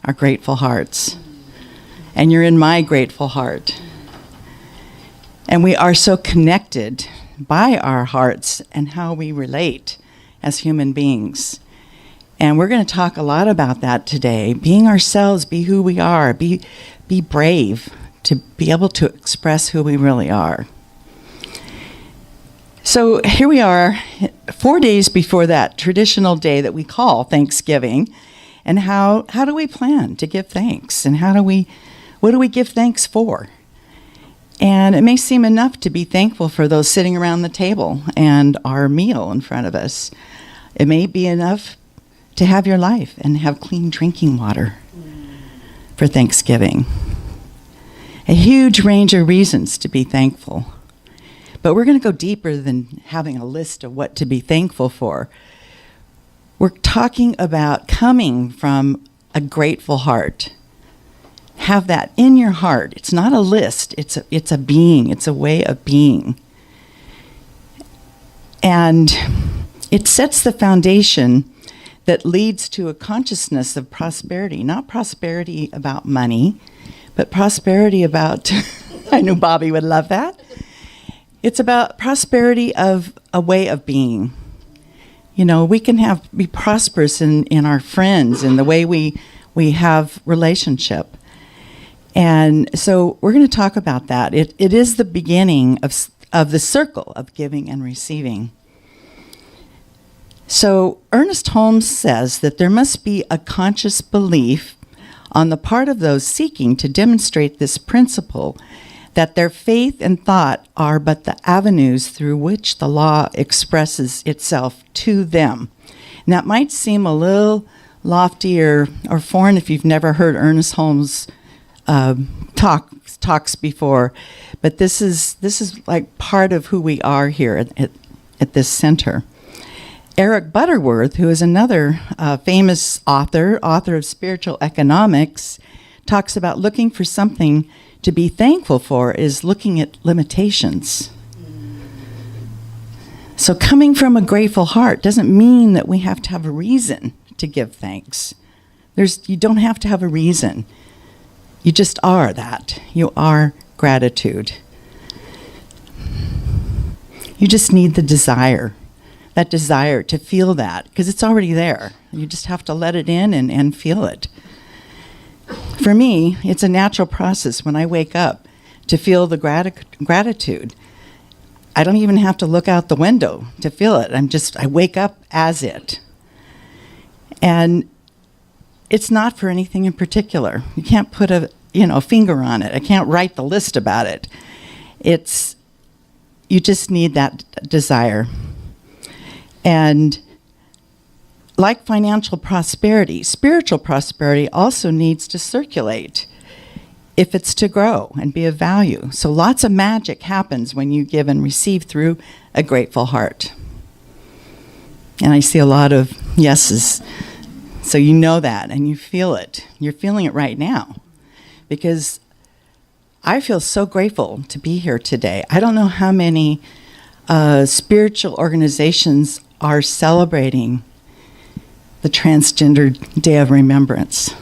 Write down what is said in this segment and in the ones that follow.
our grateful hearts. And you're in my grateful heart. And we are so connected by our hearts and how we relate as human beings. And we're going to talk a lot about that today. Being ourselves, be who we are, be brave to be able to express who we really are. So here we are, 4 days before that traditional day that we call Thanksgiving. And how do we plan to give thanks? And what do we give thanks for? And it may seem enough to be thankful for those sitting around the table and our meal in front of us. It may be enough to have your life and have clean drinking water for Thanksgiving. A huge range of reasons to be thankful. But we're going to go deeper than having a list of what to be thankful for. We're talking about coming from a grateful heart. Have that in your heart. It's not a list. It's a being. It's a way of being. And it sets the foundation that leads to a consciousness of prosperity. Not prosperity about money, but prosperity about, I knew Bobby would love that. It's about prosperity of a way of being. You know, we can be prosperous in our friends, in the way we have relationship. And so we're going to talk about that. It is the beginning of the circle of giving and receiving. So Ernest Holmes says that there must be a conscious belief on the part of those seeking to demonstrate this principle, that their faith and thought are but the avenues through which the law expresses itself to them. And that might seem a little lofty or foreign if you've never heard Ernest Holmes talks before, but this is like part of who we are here at this center. Eric Butterworth, who is another famous author of spiritual economics, talks about looking for something to be thankful for is looking at limitations. So coming from a grateful heart doesn't mean that we have to have a reason to give thanks. You don't have to have a reason. You just are that. You are gratitude. You just need the desire, that desire to feel that, because it's already there. You just have to let it in and feel it. For me, it's a natural process when I wake up to feel the gratitude. I don't even have to look out the window to feel it. I wake up as it. And it's not for anything in particular. You can't put a finger on it. I can't write the list about it. You just need that desire. And like financial prosperity, spiritual prosperity also needs to circulate if it's to grow and be of value. So lots of magic happens when you give and receive through a grateful heart. And I see a lot of yeses. So you know that and you feel it. You're feeling it right now. Because I feel so grateful to be here today. I don't know how many spiritual organizations are celebrating the Transgender Day of Remembrance.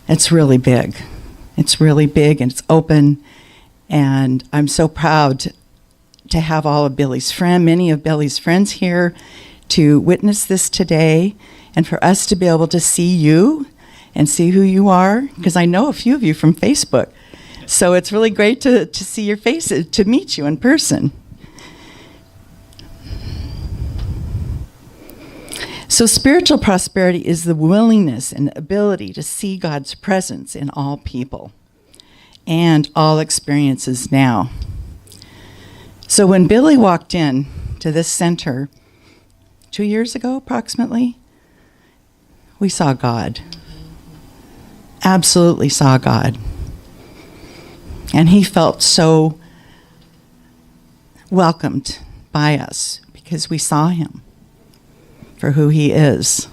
It's really big. It's really big and it's open. And I'm so proud to have all of many of Billy's friends here to witness this today, and for us to be able to see you and see who you are, because I know a few of you from Facebook. So it's really great to see your faces, to meet you in person. So spiritual prosperity is the willingness and ability to see God's presence in all people and all experiences now. So when Billy walked in to this center 2 years ago, approximately, we saw God. Absolutely saw God. And he felt so welcomed by us because we saw him for who he is.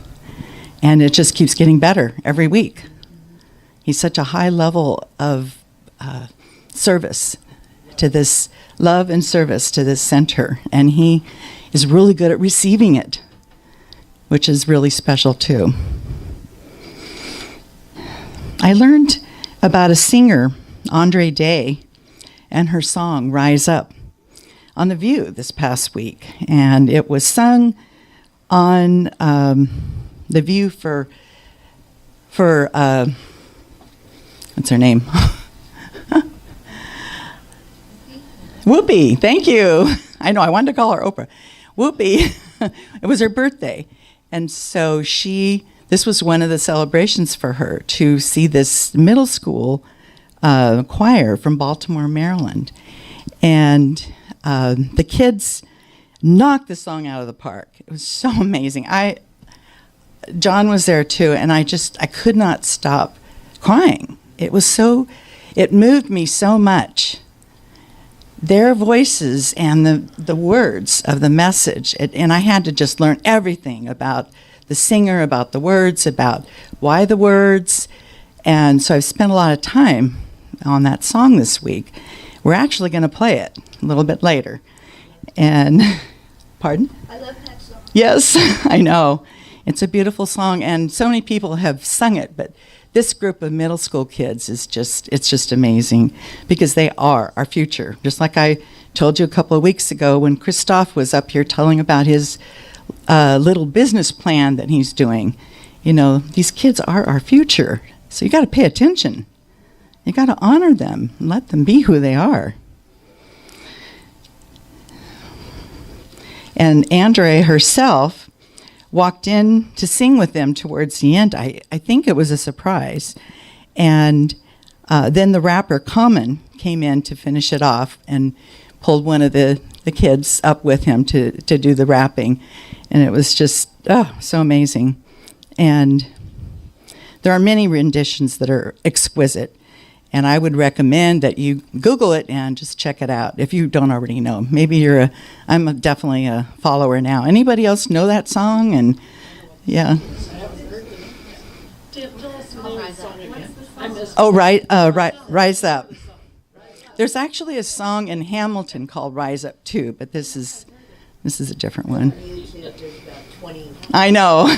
And it just keeps getting better every week. He's such a high level of service to this, love and service to this center. And he is really good at receiving it, which is really special too. I learned about a singer, Andre Day, and her song, Rise Up, on The View this past week. And it was sung on The View for what's her name? Whoopi, thank you. I know, I wanted to call her Oprah. Whoopi, it was her birthday. And so this was one of the celebrations for her, to see this middle school choir from Baltimore, Maryland. And the kids knocked the song out of the park. It was so amazing. John was there too, and I could not stop crying. It moved me so much. Their voices and the words of the message, and I had to just learn everything about the singer, about the words, about why the words, and so I've spent a lot of time on that song this week. We're actually going to play it a little bit later. And, pardon? I love that song. Yes, I know. It's a beautiful song, and so many people have sung it, but this group of middle school kids it's just amazing, because they are our future. Just like I told you a couple of weeks ago when Christoph was up here telling about his little business plan that he's doing. You know, these kids are our future, so you got to pay attention. You got to honor them and let them be who they are. And Andre herself walked in to sing with them towards the end. I think it was a surprise. And then the rapper Common came in to finish it off and pulled one of the kids up with him to do the rapping. And it was just, so amazing. And there are many renditions that are exquisite. And I would recommend that you Google it and just check it out if you don't already know. Maybe I'm definitely a follower now. Anybody else know that song? And yeah. Oh, right, Rise Up. There's actually a song in Hamilton called Rise Up too, but this is a different one. I know.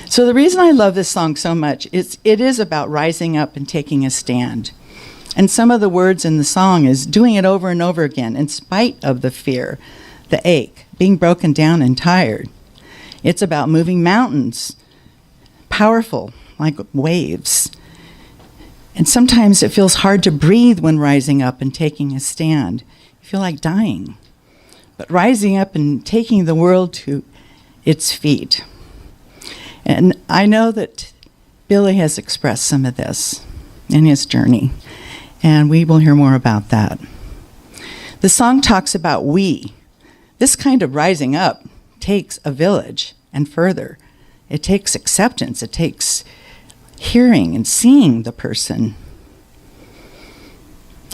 So the reason I love this song so much is it is about rising up and taking a stand. And some of the words in the song is doing it over and over again in spite of the fear, the ache, being broken down and tired. It's about moving mountains, powerful like waves. And sometimes it feels hard to breathe when rising up and taking a stand. You feel like dying. But rising up and taking the world to its feet. And I know that Billy has expressed some of this in his journey, and we will hear more about that. The song talks about we. This kind of rising up takes a village, and further, it takes acceptance. It takes hearing and seeing the person.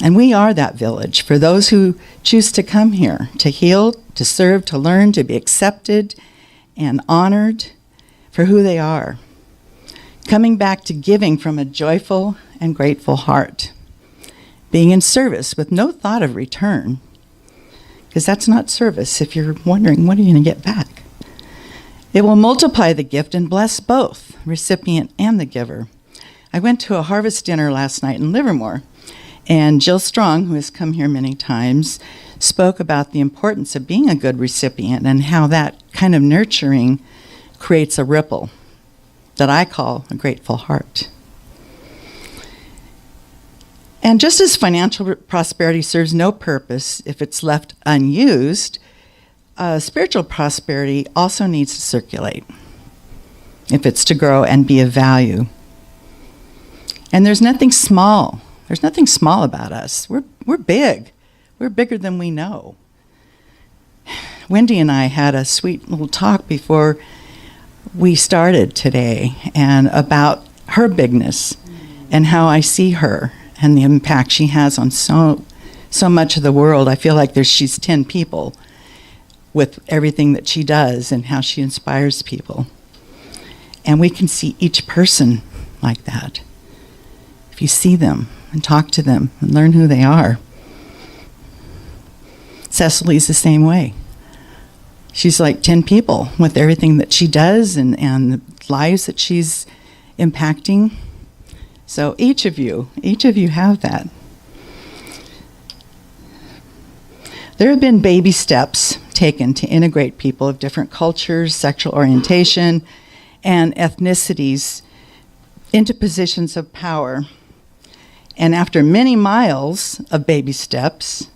And we are that village for those who choose to come here, to heal, to serve, to learn, to be accepted and honored for who they are, coming back to giving from a joyful and grateful heart, being in service with no thought of return, because that's not service if you're wondering, what are you going to get back? It will multiply the gift and bless both, recipient and the giver. I went to a harvest dinner last night in Livermore, and Jill Strong, who has come here many times, spoke about the importance of being a good recipient and how that kind of nurturing creates a ripple that I call a grateful heart. And just as financial prosperity serves no purpose if it's left unused, spiritual prosperity also needs to circulate if it's to grow and be of value. And there's nothing small. There's nothing small about us. We're big. We're bigger than we know. Wendy and I had a sweet little talk before we started today, and about her bigness and how I see her and the impact she has on so much of the world. I feel like she's 10 people with everything that she does and how she inspires people. And we can see each person like that. If you see them and talk to them and learn who they are. Cecily's the same way. She's like 10 people with everything that she does and the lives that she's impacting. So each of you have that. There have been baby steps taken to integrate people of different cultures, sexual orientation, and ethnicities into positions of power. And after many miles of baby steps,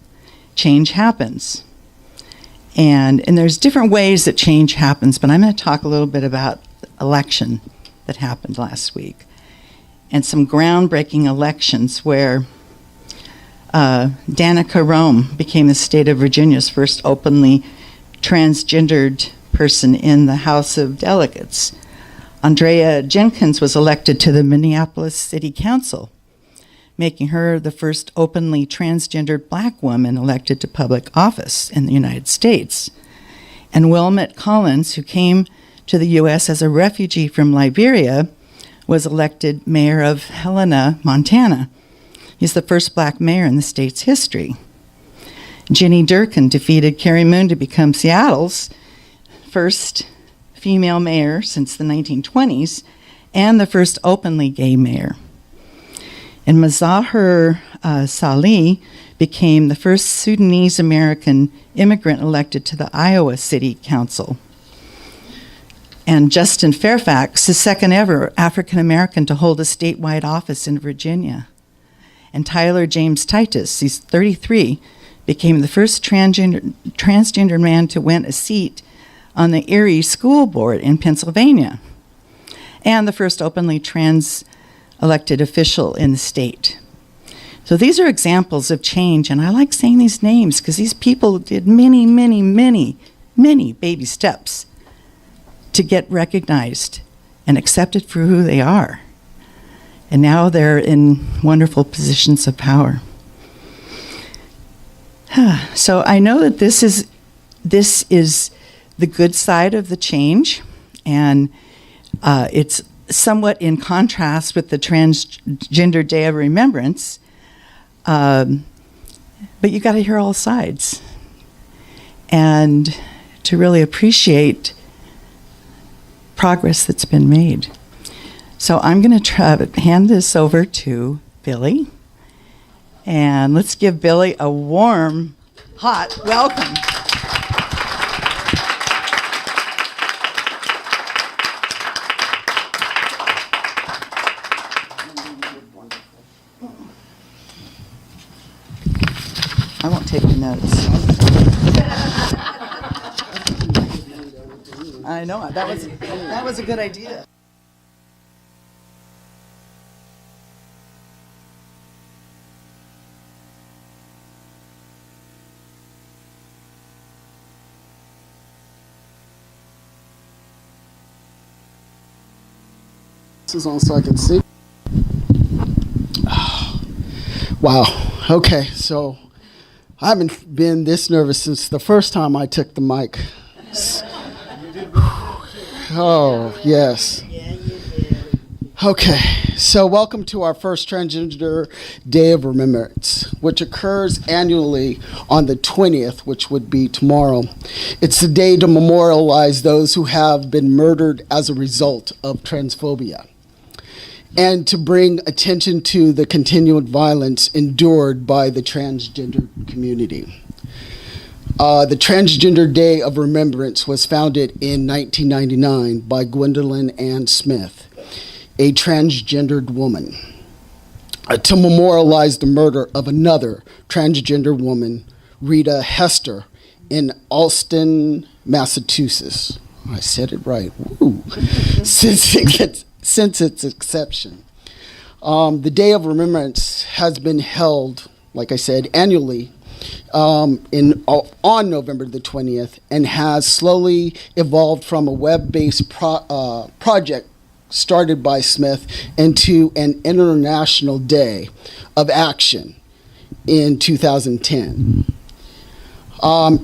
change happens. And there's different ways that change happens, but I'm going to talk a little bit about the election that happened last week and some groundbreaking elections where Danica Rome became the state of Virginia's first openly transgendered person in the House of Delegates. Andrea Jenkins was elected to the Minneapolis City Council, making her the first openly transgendered black woman elected to public office in the United States. And Wilmette Collins, who came to the U.S. as a refugee from Liberia, was elected mayor of Helena, Montana. He's the first black mayor in the state's history. Jenny Durkin defeated Carrie Moon to become Seattle's first female mayor since the 1920s and the first openly gay mayor. And Mazahir Salih became the first Sudanese-American immigrant elected to the Iowa City Council. And Justin Fairfax, the second ever African-American to hold a statewide office in Virginia. And Tyler James Titus, he's 33, became the first transgender man to win a seat on the Erie School Board in Pennsylvania, and the first openly trans elected official in the state. So these are examples of change, and I like saying these names because these people did many, many, many, many baby steps to get recognized and accepted for who they are. And now they're in wonderful positions of power. So I know that this is the good side of the change, and it's somewhat in contrast with the Transgender Day of Remembrance, but you got to hear all sides and to really appreciate progress that's been made. So I'm going to hand this over to Billy, and let's give Billy a warm, hot welcome. I won't take the notes. I know, that was a good idea. This is on so I can see. Wow. Okay, so I haven't been this nervous since the first time I took the mic. Oh, yes. Okay, so welcome to our first Transgender Day of Remembrance, which occurs annually on the 20th, which would be tomorrow. It's the day to memorialize those who have been murdered as a result of transphobia, and to bring attention to the continued violence endured by the transgender community. The Transgender Day of Remembrance was founded in 1999 by Gwendolyn Ann Smith, a transgendered woman, to memorialize the murder of another transgender woman, Rita Hester, in Allston, Massachusetts. I said it right. Woo. Since its inception. The Day of Remembrance has been held, like I said, annually on November the 20th, and has slowly evolved from a web-based project started by Smith into an international day of action in 2010.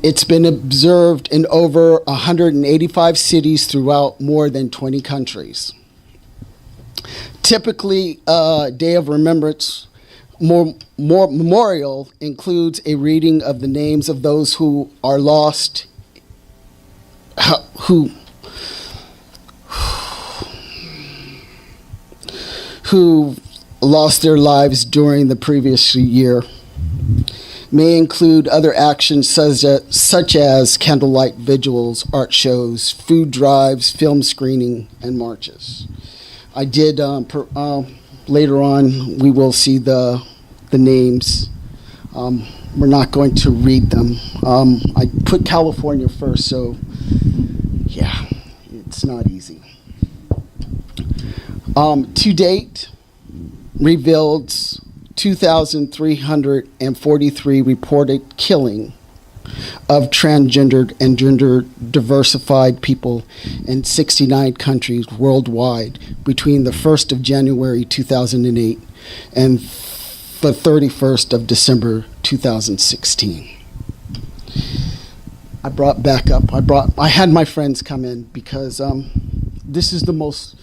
It's been observed in over 185 cities throughout more than 20 countries. Typically, Day of Remembrance memorial includes a reading of the names of those who are lost, who lost their lives during the previous year. May include other actions such as candlelight vigils, art shows, food drives, film screening, and marches. I did, later on, we will see the names. We're not going to read them. I put California first, so yeah, it's not easy. To date, revealed 2,343 reported killing of transgendered and gender diversified people in 69 countries worldwide between the 1st of January 2008 and the 31st of December 2016. I had my friends come in because this is the most,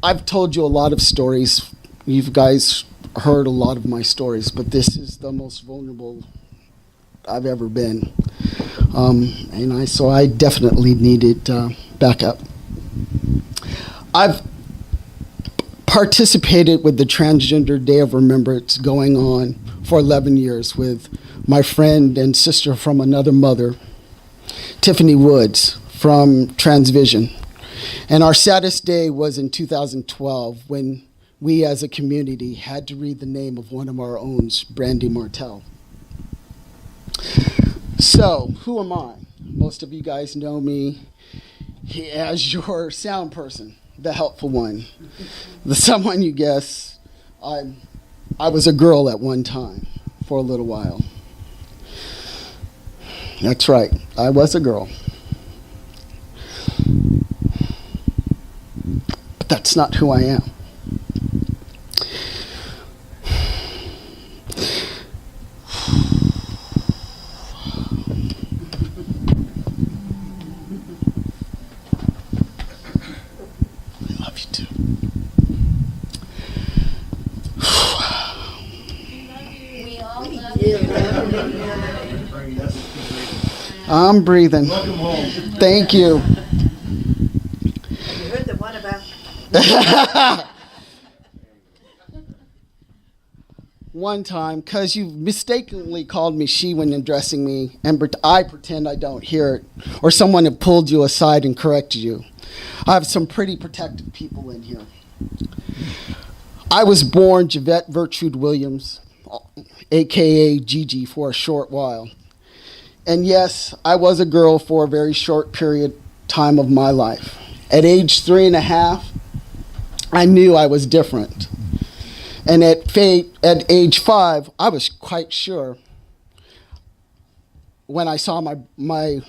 I've told you a lot of stories. You guys heard a lot of my stories, but this is the most vulnerable I've ever been. So I definitely needed backup. I've participated with the Transgender Day of Remembrance going on for 11 years with my friend and sister from another mother, Tiffany Woods from Transvision. And our saddest day was in 2012 when we as a community had to read the name of one of our own, Brandy Martell. So, who am I? Most of you guys know me as your sound person, the helpful one, the someone you guess. I was a girl at one time for a little while. That's right, I was a girl. But that's not who I am. I'm breathing. Welcome home. Thank you. You heard the one about... One time, because you mistakenly called me she when addressing me, and I pretend I don't hear it, or someone had pulled you aside and corrected you. I have some pretty protective people in here. I was born Javette Gertrude Williams, a.k.a. Gigi, for a short while. And yes, I was a girl for a very short period time of my life. At age 3.5, I knew I was different. And at age 5, I was quite sure when I saw my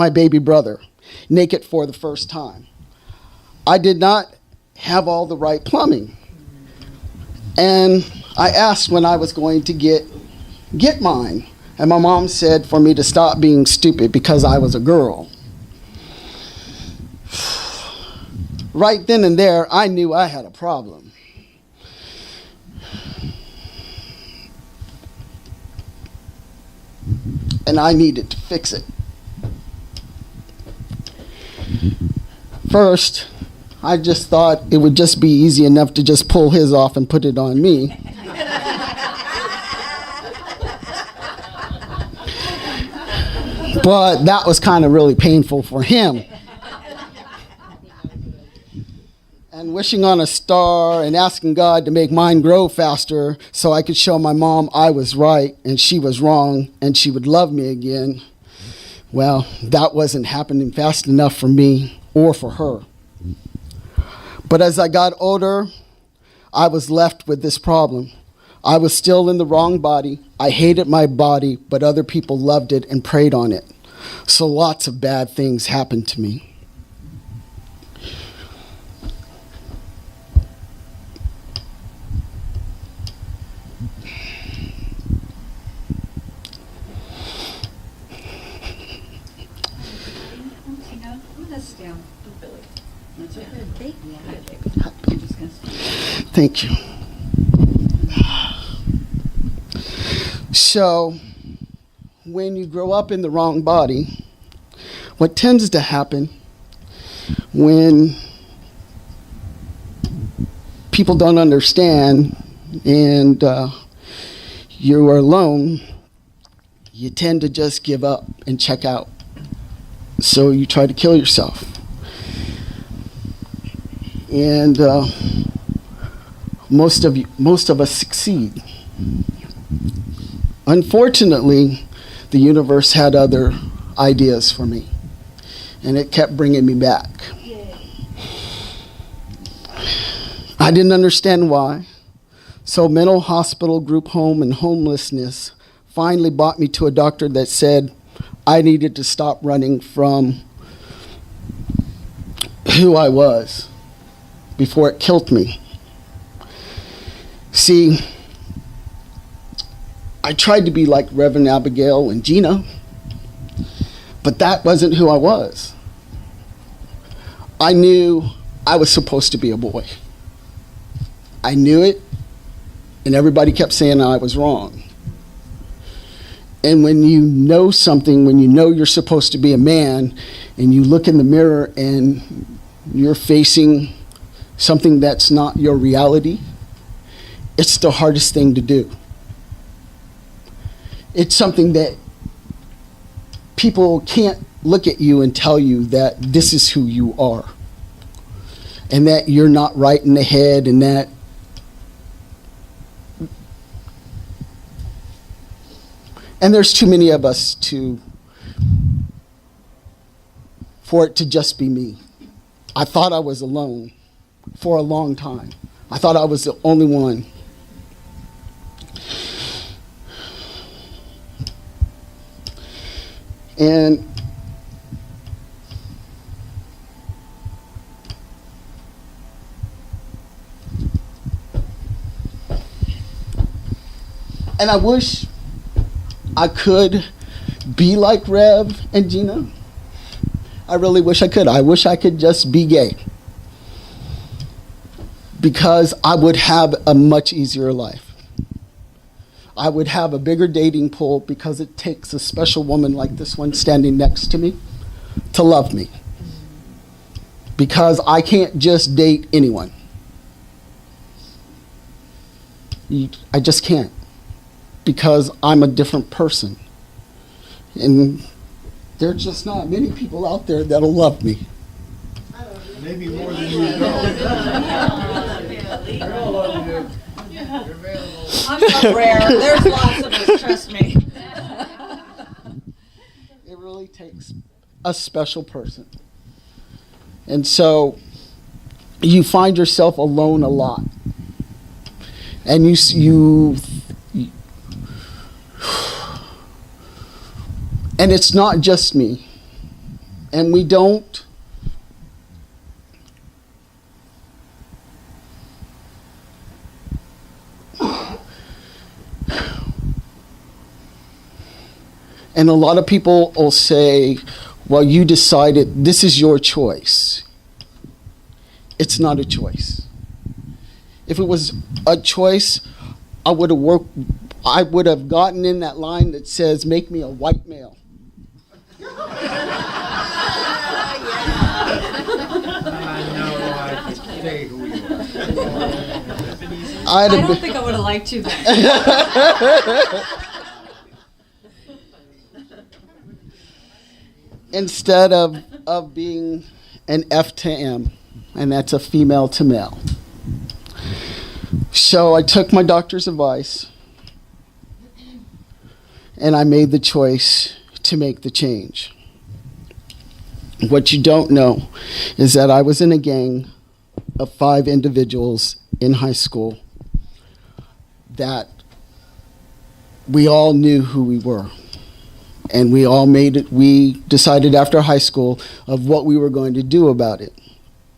baby brother naked for the first time. I did not have all the right plumbing. And I asked when I was going to get mine. And my mom said for me to stop being stupid because I was a girl. Right then and there, I knew I had a problem. And I needed to fix it. First, I just thought it would just be easy enough to just pull his off and put it on me. But that was kind of really painful for him. And wishing on a star and asking God to make mine grow faster so I could show my mom I was right and she was wrong and she would love me again. Well, that wasn't happening fast enough for me or for her. But as I got older, I was left with this problem. I was still in the wrong body. I hated my body, but other people loved it and preyed on it. So lots of bad things happened to me. Thank you. So, when you grow up in the wrong body, what tends to happen when people don't understand and you are alone, you tend to just give up and check out. So you try to kill yourself. And most of us succeed. Unfortunately, the universe had other ideas for me, and it kept bringing me back. I didn't understand why. So mental hospital, group home, and homelessness finally brought me to a doctor that said I needed to stop running from who I was before it killed me. See, I tried to be like Reverend Abigail and Gina, but that wasn't who I was. I knew I was supposed to be a boy. I knew it, and everybody kept saying I was wrong. And when you know something, when you know you're supposed to be a man, and you look in the mirror and you're facing something that's not your reality, it's the hardest thing to do. It's something that people can't look at you and tell you that this is who you are, and that you're not right in the head, and that and there's too many of us for it to just be me. I thought I was alone for a long time. I thought I was the only one. And I wish I could be like Rev and Gina. I really wish I could. I wish I could just be gay, because I would have a much easier life. I would have a bigger dating pool, because it takes a special woman like this one standing next to me to love me. Because I can't just date anyone. I just can't. Because I'm a different person. And there's just not many people out there that'll love me. Maybe more than you know. I'm not rare. There's lots of us, trust me. It really takes a special person. And so you find yourself alone a lot. And you and it's not just me. And we don't and a lot of people will say, well, you decided, this is your choice. It's not a choice. If it was a choice, I would have gotten in that line that says, make me a white male. I don't think I would have liked you then. Instead of being an F to M, and that's a female to male. So I took my doctor's advice, and I made the choice to make the change. What you don't know is that I was in a gang of 5 individuals in high school that we all knew who we were. And we all we decided after high school of what we were going to do about it.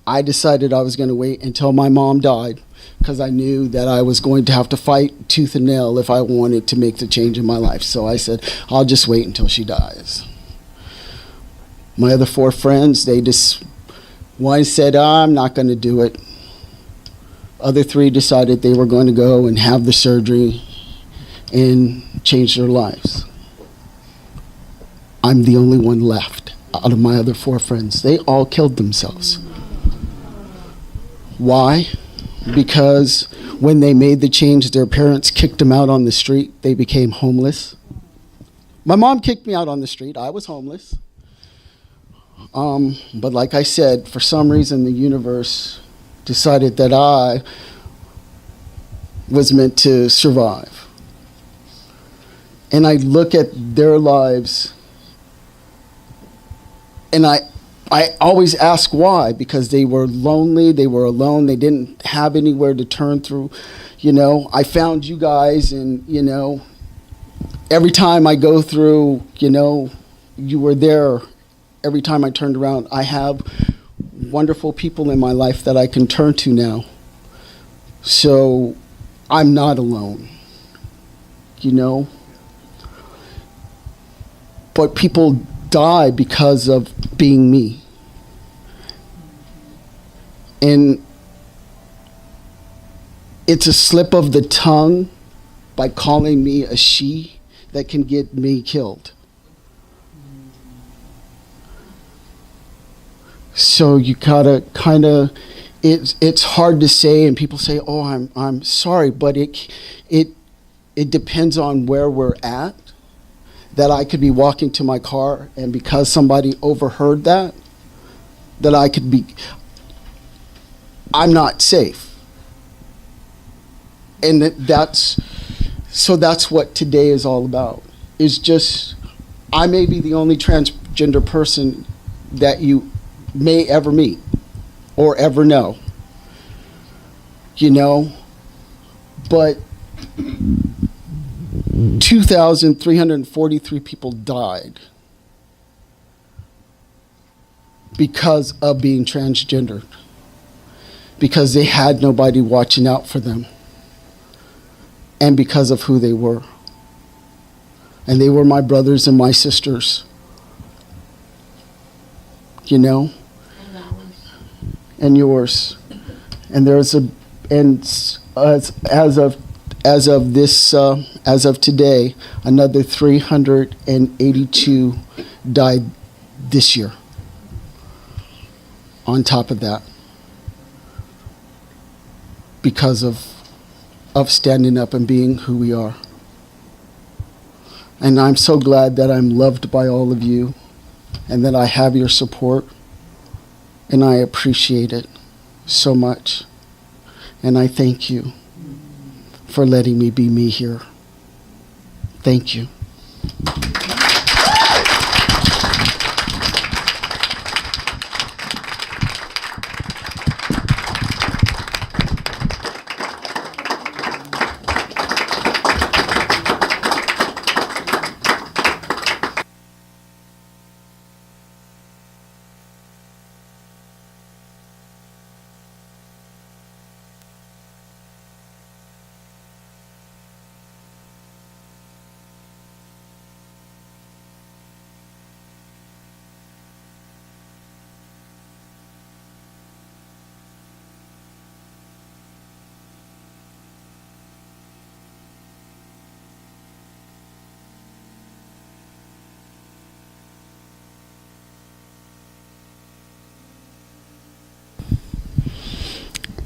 I decided I was going to wait until my mom died, because I knew that I was going to have to fight tooth and nail if I wanted to make the change in my life. So I said, I'll just wait until she dies. My other 4 friends, one said, I'm not going to do it. Other 3 decided they were going to go and have the surgery and change their lives. I'm the only one left out of my other 4 friends. They all killed themselves. Why? because when they made the change, their parents kicked them out on the street. They became homeless. My mom kicked me out on the street. I was homeless. But like I said, for some reason, the universe decided that I was meant to survive. And I look at their lives, and I always ask why, because they were lonely, they were alone, they didn't have anywhere to turn through. You know, I found you guys, and, you know, every time I go through, you know, you were there. Every time I turned around, I have wonderful people in my life that I can turn to now. So I'm not alone, you know. But people die because of being me. And it's a slip of the tongue by calling me a she that can get me killed. So you gotta kind of, it's hard to say, and people say, "Oh, I'm sorry," but it depends on where we're at. That I could be walking to my car, and because somebody overheard that I could be, I'm not safe. And that's what today is all about. Is just, I may be the only transgender person that you may ever meet or ever know, you know, but 2,343 people died because of being transgendered, because they had nobody watching out for them, and because of who they were. And they were my brothers and my sisters, you know, and yours. And there's a, and as of today, another 382 died this year. On top of that, because of standing up and being who we are. And I'm so glad that I'm loved by all of you, and that I have your support, and I appreciate it so much. And I thank you for letting me be me here. Thank you.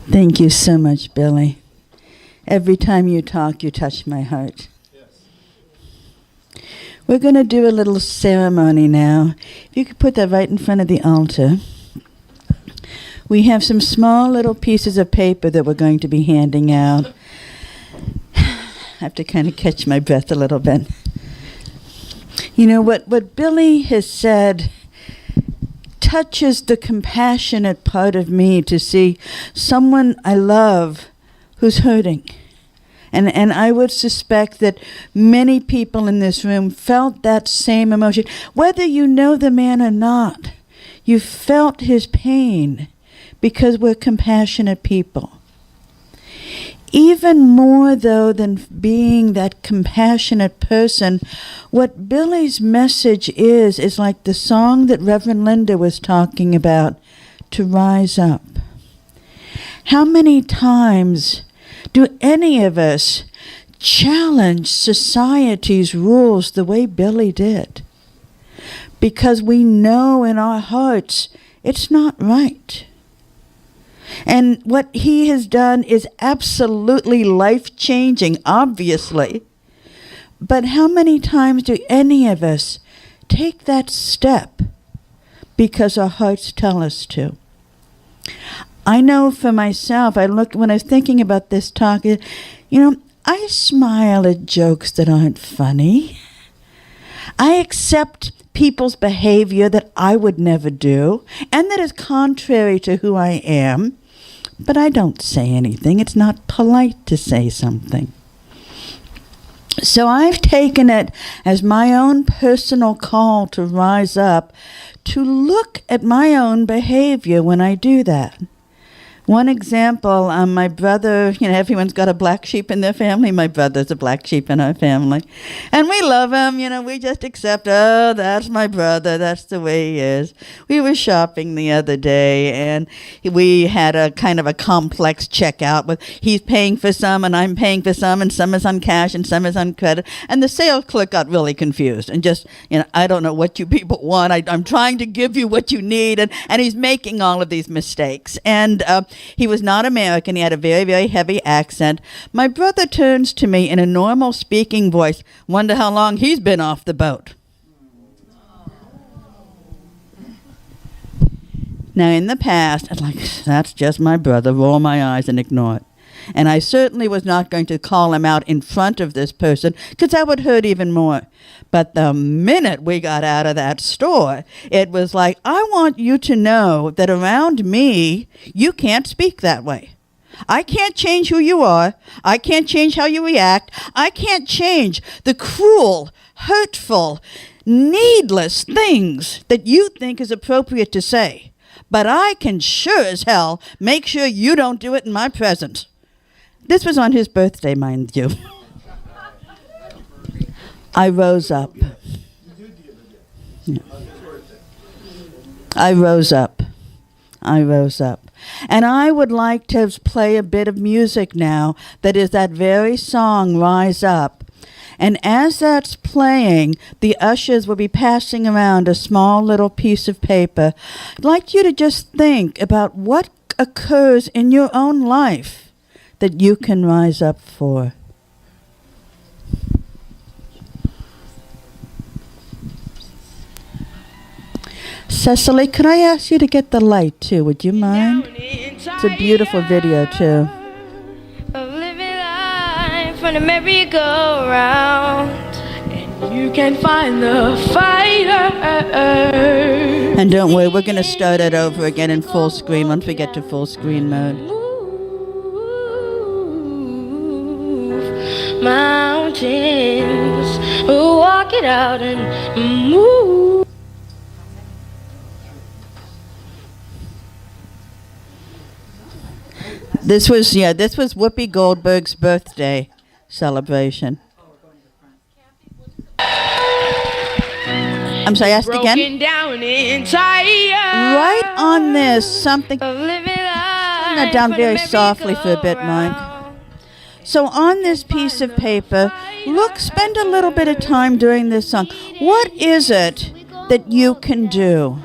Thank you so much, Billy. Every time you talk, you touch my heart. Yes. We're going to do a little ceremony now. If you could put that right in front of the altar. We have some small little pieces of paper that we're going to be handing out. I have to kind of catch my breath a little bit. You know, what Billy has said touches the compassionate part of me to see someone I love who's hurting. And I would suspect that many people in this room felt that same emotion. Whether you know the man or not, you felt his pain because we're compassionate people. Even more, though, than being that compassionate person, what Billy's message is like the song that Reverend Linda was talking about, to rise up. How many times do any of us challenge society's rules the way Billy did? Because we know in our hearts it's not right. And what he has done is absolutely life-changing, obviously. But how many times do any of us take that step because our hearts tell us to? I know for myself, when I was thinking about this talk, I smile at jokes that aren't funny. I accept people's behavior that I would never do and that is contrary to who I am, but I don't say anything. It's not polite to say something. So I've taken it as my own personal call to rise up, to look at my own behavior when I do that. One example, my brother, everyone's got a black sheep in their family. My brother's a black sheep in our family. And we love him, we just accept, oh, that's my brother, that's the way he is. We were shopping the other day, and we had a kind of a complex checkout with he's paying for some, and I'm paying for some, and some is on cash, and some is on credit. And the sales clerk got really confused, and just, I don't know what you people want. I'm trying to give you what you need, and he's making all of these mistakes. And he was not American. He had a very, very heavy accent. My brother turns to me in a normal speaking voice, wonder how long he's been off the boat. Now, in the past, I'd like, that's just my brother, roll my eyes and ignore it. And I certainly was not going to call him out in front of this person, because that would hurt even more. But the minute we got out of that store, it was like, I want you to know that around me, you can't speak that way. I can't change who you are. I can't change how you react. I can't change the cruel, hurtful, needless things that you think is appropriate to say. But I can sure as hell make sure you don't do it in my presence. This was on his birthday, mind you. I rose up. Yeah. I rose up. And I would like to play a bit of music now that is that very song, Rise Up. And as that's playing, the ushers will be passing around a small little piece of paper. I'd like you to just think about what occurs in your own life that you can rise up for. Cecily, could I ask you to get the light too? Would you mind? It's a beautiful video too. Of living life on a merry-go-round, and you can find the fighter. And don't worry, we're going to start it over again in full screen once we get to full screen mode. Mountains, walk it out and move. This was Whoopi Goldberg's birthday celebration. I'm sorry, ask again. Down inside, right on this, something. Turn that down very softly for a bit, Mike. So on this piece of paper, spend a little bit of time during this song. What is it that you can do?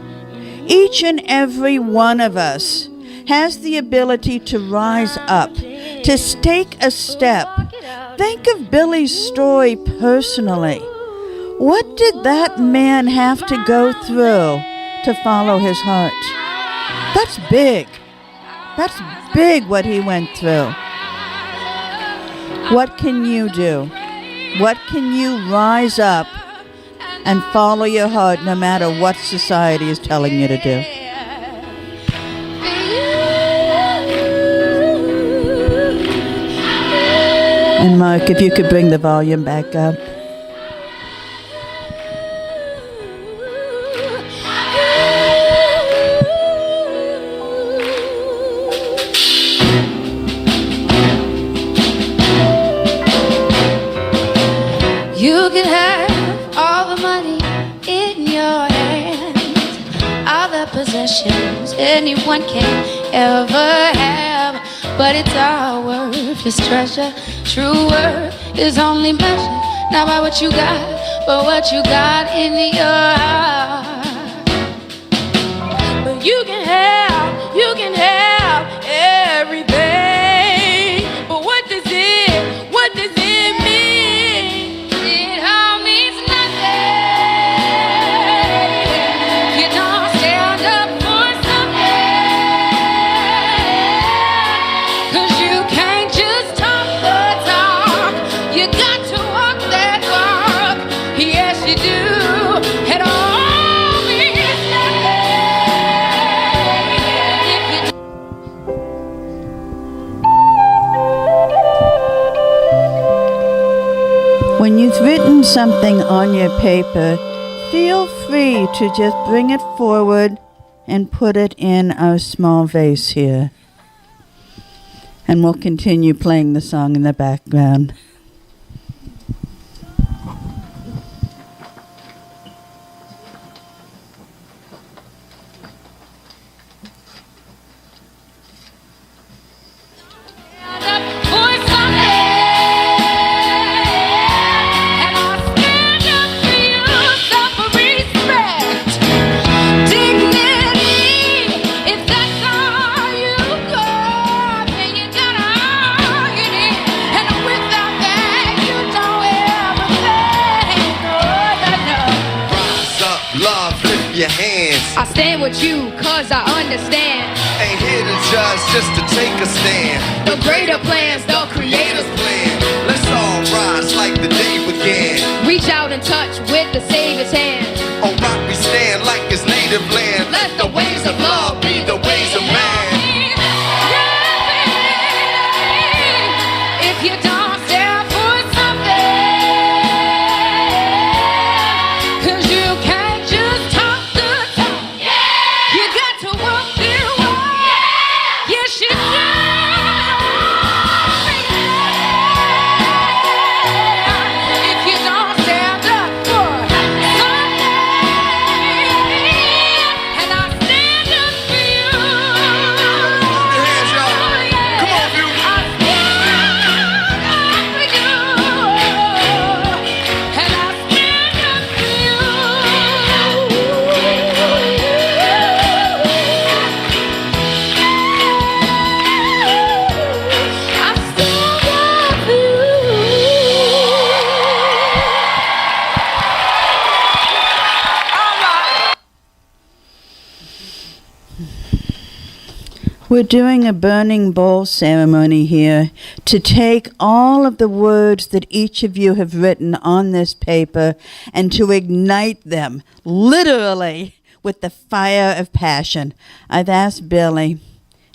Each and every one of us has the ability to rise up, to take a step. Think of Billy's story personally. What did that man have to go through to follow his heart? That's big. That's big what he went through. What can you do? What can you rise up and follow your heart no matter what society is telling you to do? And Mark, if you could bring the volume back up. You can have all the money in your hands, all the possessions anyone can ever have, but it's all worthless treasure. True worth is only measured not by what you got, but what you got in your heart. But you can have When you've written something on your paper, feel free to just bring it forward and put it in our small vase here. And we'll continue playing the song in the background. Your hands. I stand with you cause I understand. Ain't here to judge, just to take a stand. The greater plans, the Creator's creator's plan. Let's all rise like the day began. reach out and touch with the Savior's hand. On rock we stand like it's native land. Let the ways of love be the ways of man. If you don't stand for something, 'cause you can't just talk the talk. You got to walk the walk. Yes, you do. If you don't stand up for something, and I stand up for you. Your hands, y'all. Come on, you. I stand up for you, and I stand up for you. I stand up for you. We're doing a burning bowl ceremony here to take all of the words that each of you have written on this paper and to ignite them, literally, with the fire of passion. I've asked Billy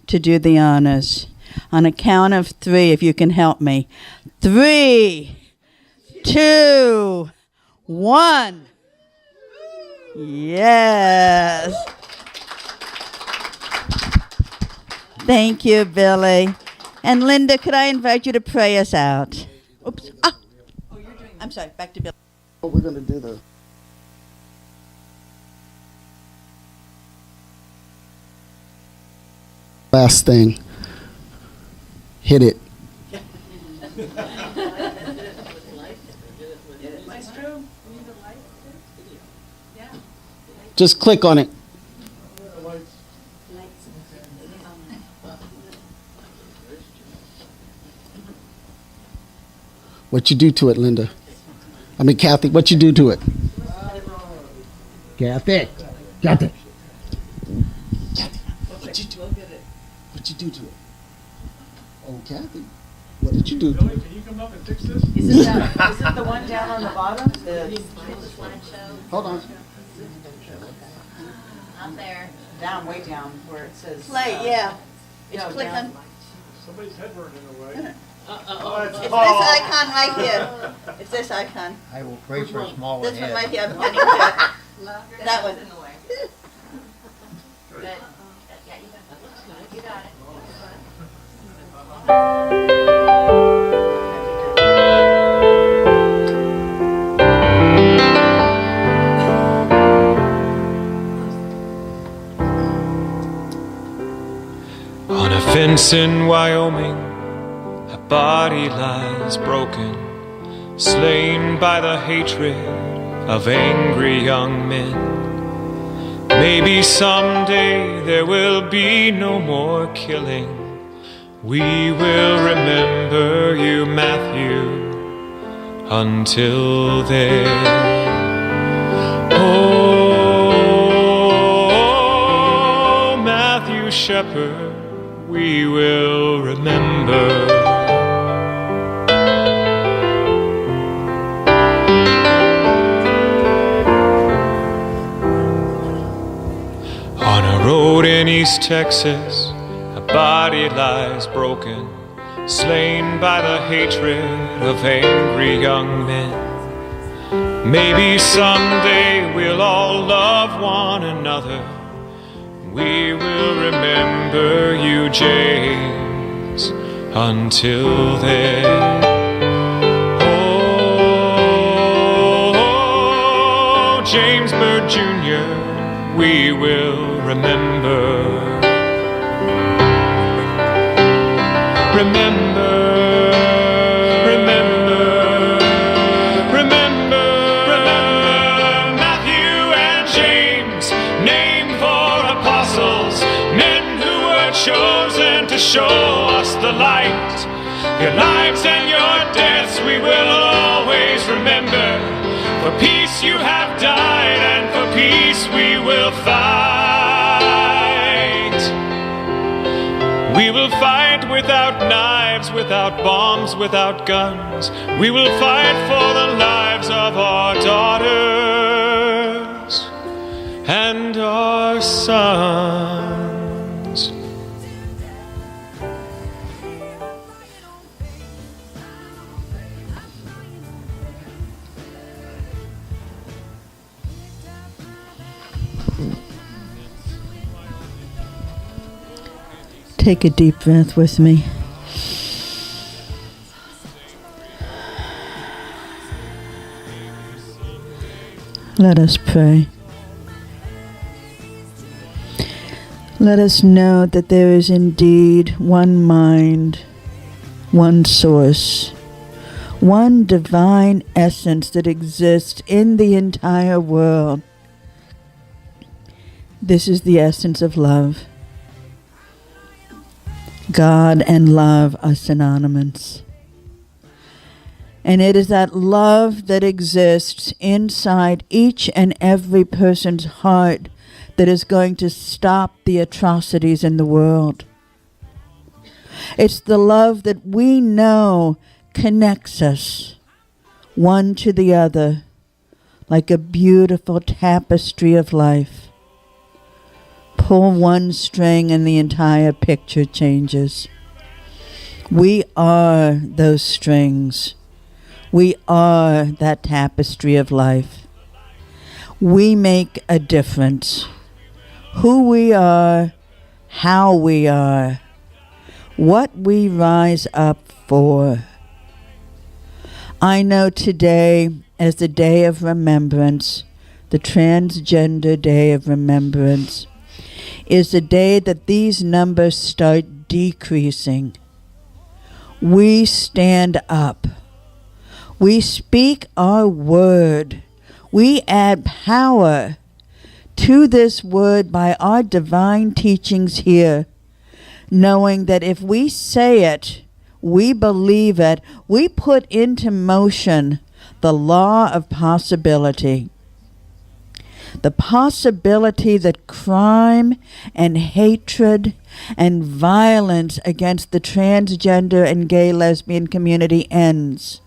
to do the honors. On a count of 3, if you can help me. 3, 2, 1. Yes. Thank you, Billy. And Linda, could I invite you to pray us out? Oops. Ah. Oh, you're doing. I'm sorry. Back to Billy. We're going to do the last thing. Hit it. Just click on it. What you do to it, Linda? I mean, Kathy, what you do to it? Kathy. Kathy. What you do? What you do to it? Oh, Kathy. What did you do to Billy, it? can you come up and fix this? Is it the one down on the bottom? Hold on. Up there. Down, way down, where it says. Play, yeah. It's No, click down. on. Somebody's head burned in a way. It's this icon right here. It's this icon. I will pray for a smaller This one head. right here. I'm pointing to it. That one. On a fence in Wyoming, a body lies broken, slain by the hatred of angry young men. Maybe someday there will be no more killing. We will remember you, Matthew, until then. Oh, Matthew Shepherd, we will remember. On a road in East Texas, a body lies broken, slain by the hatred of angry young men. Maybe someday we'll all love one another. We will remember you, James, until then. Oh, James Byrd Jr., we will remember. Remember, remember, remember, remember Matthew and James, named for apostles, men who were chosen to show us the light. Your lives and your deaths we will always remember. For peace you have died, and for peace we will fight. We will fight without knives, without bombs, without guns. We will fight for the lives of our daughters and our sons. Take a deep breath with me. Let us pray. Let us know that there is indeed one mind, one source, one divine essence that exists in the entire world. This is the essence of love. God and love are synonymous. And it is that love that exists inside each and every person's heart that is going to stop the atrocities in the world. It's the love that we know connects us one to the other like a beautiful tapestry of life. Pull one string and the entire picture changes. We are those strings. We are that tapestry of life. We make a difference. Who we are, how we are, what we rise up for. I know today as the Day of Remembrance, the Transgender Day of Remembrance, is the day that these numbers start decreasing. We stand up. We speak our word. We add power to this word by our divine teachings here, knowing that if we say it, we believe it, we put into motion the law of possibility. The possibility that crime and hatred and violence against the transgender and gay lesbian community ends.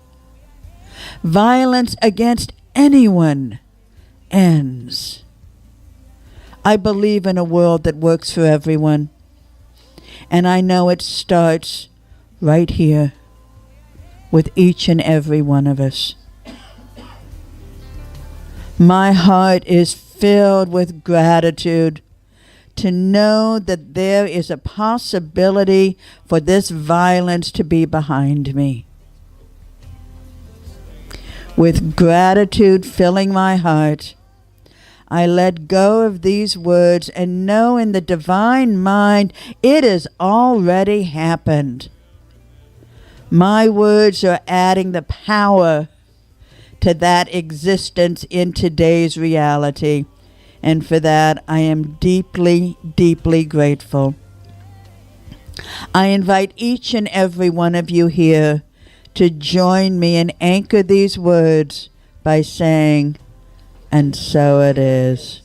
Violence against anyone ends. I believe in a world that works for everyone. And I know it starts right here with each and every one of us. My heart is filled with gratitude to know that there is a possibility for this violence to be behind me. With gratitude filling my heart, I let go of these words and know in the divine mind it has already happened. My words are adding the power to that existence in today's reality. And for that, I am deeply, deeply grateful. I invite each and every one of you here to join me and anchor these words by saying, "And so it is."